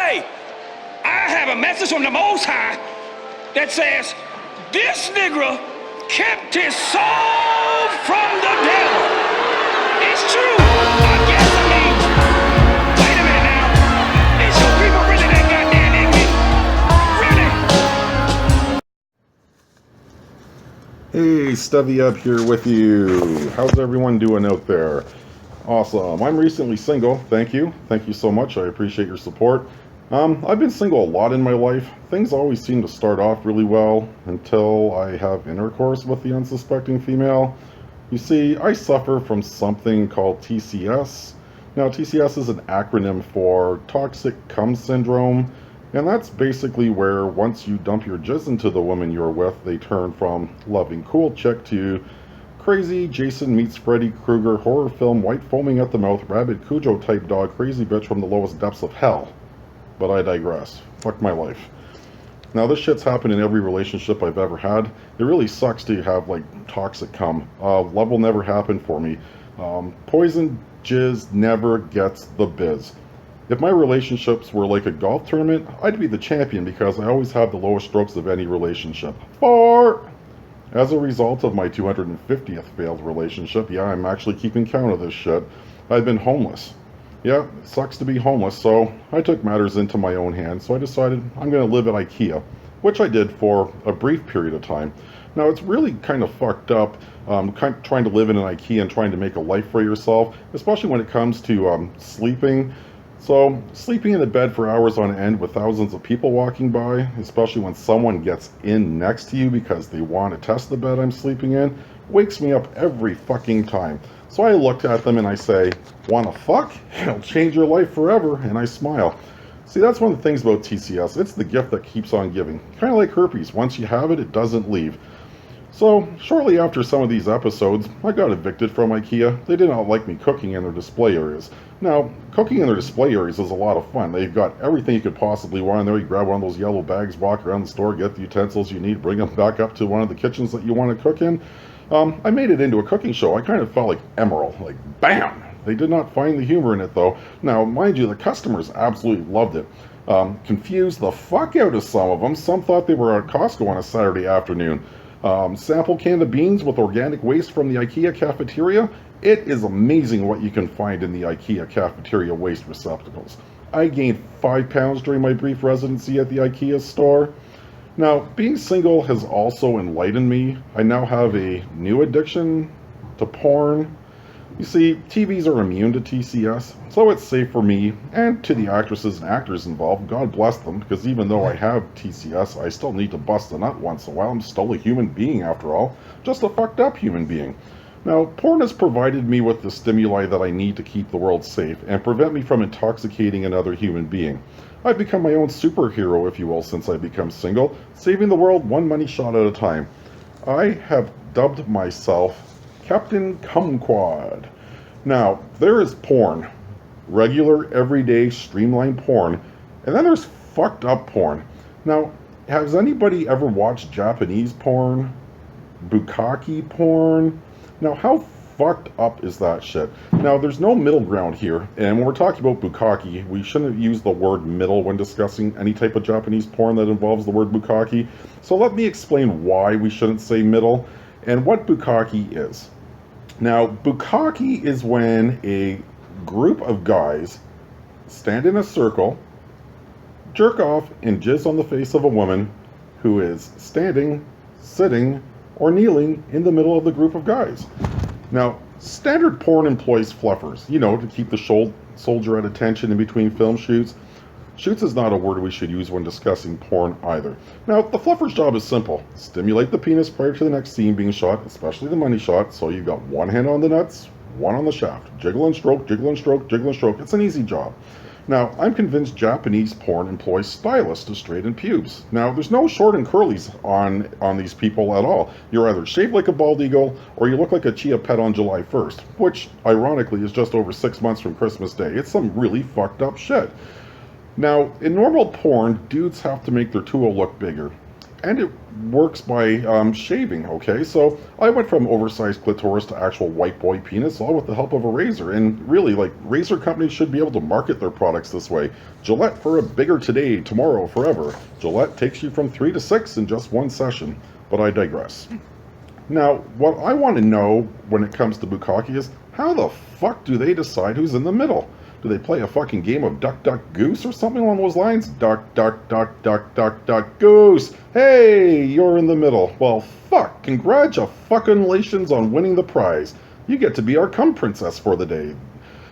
Hey, I have a message from the Most High that says, this nigga kept his soul from the devil. It's true. I guess I mean, wait a minute now. Is your people really that goddamn ignorant? Really? Hey, Stevie Eb here with you. How's everyone doing out there? Awesome. I'm recently single. Thank you. Thank you so much. I appreciate your support. I've been single a lot in my life. Things always seem to start off really well until I have intercourse with the unsuspecting female. You see, I suffer from something called TCS. Now, TCS is an acronym for Toxic Cum Syndrome, and that's basically where once you dump your jizz into the woman you're with, they turn from loving cool chick to crazy Jason meets Freddy Krueger horror film white foaming at the mouth rabid Cujo type dog crazy bitch from the lowest depths of hell. But I digress. Fuck my life. Now this shit's happened in every relationship I've ever had. It really sucks to have like toxic cum. Love will never happen for me. Poison jizz never gets the biz. If my relationships were like a golf tournament, I'd be the champion because I always have the lowest strokes of any relationship. As a result of my 250th failed relationship, yeah, I'm actually keeping count of this shit, I've been homeless. Yeah, it sucks to be homeless, so I took matters into my own hands, so I decided I'm going to live at IKEA, which I did for a brief period of time. Now, it's really kind of fucked up trying to live in an IKEA and trying to make a life for yourself, especially when it comes to sleeping. So, sleeping in a bed for hours on end with thousands of people walking by, especially when someone gets in next to you because they want to test the bed I'm sleeping in, wakes me up every fucking time. So I looked at them and I say, wanna fuck? It'll change your life forever, and I smile. See, that's one of the things about TCS. It's the gift that keeps on giving. Kind of like herpes. Once you have it, it doesn't leave. So, shortly after some of these episodes, I got evicted from IKEA. They did not like me cooking in their display areas. Now, cooking in their display areas is a lot of fun. They've got everything you could possibly want in there. You grab one of those yellow bags, walk around the store, get the utensils you need, bring them back up to one of the kitchens that you want to cook in. I made it into a cooking show. I kind of felt like Emerald, like BAM! They did not find the humor in it though. Now, mind you, the customers absolutely loved it. Confused the fuck out of some of them. Some thought they were at Costco on a Saturday afternoon. Sample can of beans with organic waste from the IKEA cafeteria. It is amazing what you can find in the IKEA cafeteria waste receptacles. I gained 5 pounds during my brief residency at the IKEA store. Now, being single has also enlightened me. I now have a new addiction to porn. You see, TVs are immune to TCS, so it's safe for me and to the actresses and actors involved. God bless them, because even though I have TCS, I still need to bust a nut once in a while. I'm still a human being after all, just a fucked up human being. Now, porn has provided me with the stimuli that I need to keep the world safe and prevent me from intoxicating another human being. I've become my own superhero, if you will, since I've become single, saving the world one money shot at a time. I have dubbed myself Captain Kumquat. Now, there is porn. Regular, everyday, streamlined porn. And then there's fucked up porn. Now, has anybody ever watched Japanese porn? Bukkake porn? Now, how fucked up is that shit? Now, there's no middle ground here, and when we're talking about bukkake, we shouldn't use the word middle when discussing any type of Japanese porn that involves the word bukkake. So let me explain why we shouldn't say middle, and what bukkake is. Now, bukkake is when a group of guys stand in a circle, jerk off, and jizz on the face of a woman who is standing, sitting, or kneeling in the middle of the group of guys. Now, standard porn employs fluffers, you know, to keep the soldier at attention in between film shoots. Shoots is not a word we should use when discussing porn either. Now, the fluffer's job is simple. Stimulate the penis prior to the next scene being shot, especially the money shot, so you've got one hand on the nuts, one on the shaft. Jiggle and stroke, jiggle and stroke, jiggle and stroke. It's an easy job. Now, I'm convinced Japanese porn employs stylists to straighten pubes. Now, there's no short and curlies on these people at all. You're either shaved like a bald eagle, or you look like a chia pet on July 1st, which, ironically, is just over 6 months from Christmas Day. It's some really fucked up shit. Now, in normal porn, dudes have to make their tool look bigger. and it works by shaving, okay? So I went from oversized clitoris to actual white boy penis, all with the help of a razor. And really, like, razor companies should be able to market their products this way. Gillette for a bigger today, tomorrow, forever. Gillette takes you from 3 to 6 in just one session. But I digress. Now, what I want to know when it comes to bukkake is, how the fuck do they decide who's in the middle? Do they play a fucking game of duck, duck, goose or something along those lines? Duck, duck, duck, duck, duck, duck, goose. Hey, you're in the middle. Well, fuck. Congratulations on winning the prize. You get to be our cum princess for the day.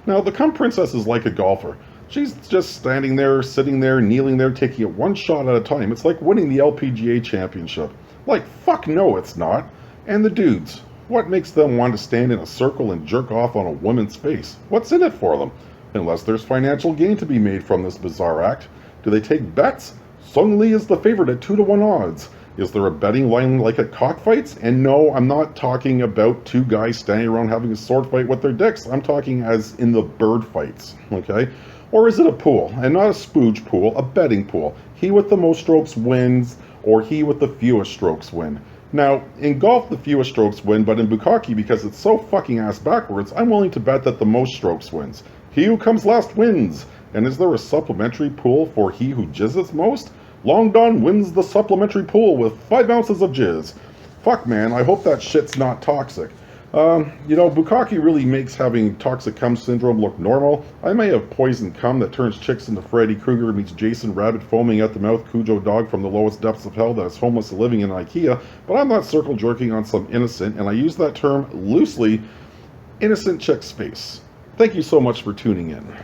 Now, the cum princess is like a golfer. She's just standing there, sitting there, kneeling there, taking it one shot at a time. It's like winning the LPGA championship. Like, fuck no, it's not. And the dudes, what makes them want to stand in a circle and jerk off on a woman's face? What's in it for them? Unless there's financial gain to be made from this bizarre act. Do they take bets? Sung Lee is the favorite at 2-to-1 odds. Is there a betting line like at cockfights? And no, I'm not talking about two guys standing around having a sword fight with their dicks. I'm talking as in the bird fights, okay? Or is it a pool? And not a spooge pool, a betting pool. He with the most strokes wins, or he with the fewest strokes win. Now, in golf, the fewest strokes win, but in bukkake, because it's so fucking ass backwards, I'm willing to bet that the most strokes wins. He who comes last wins. And is there a supplementary pool for he who jizzes most? Long Don wins the supplementary pool with 5 ounces of jizz. Fuck, man, I hope that shit's not toxic. Bukkake really makes having toxic cum syndrome look normal. I may have poison cum that turns chicks into Freddy Krueger meets Jason Rabbit foaming at the mouth Cujo dog from the lowest depths of hell that is homeless and living in IKEA, but I'm not circle jerking on some innocent, and I use that term loosely, innocent chick's face. Thank you so much for tuning in.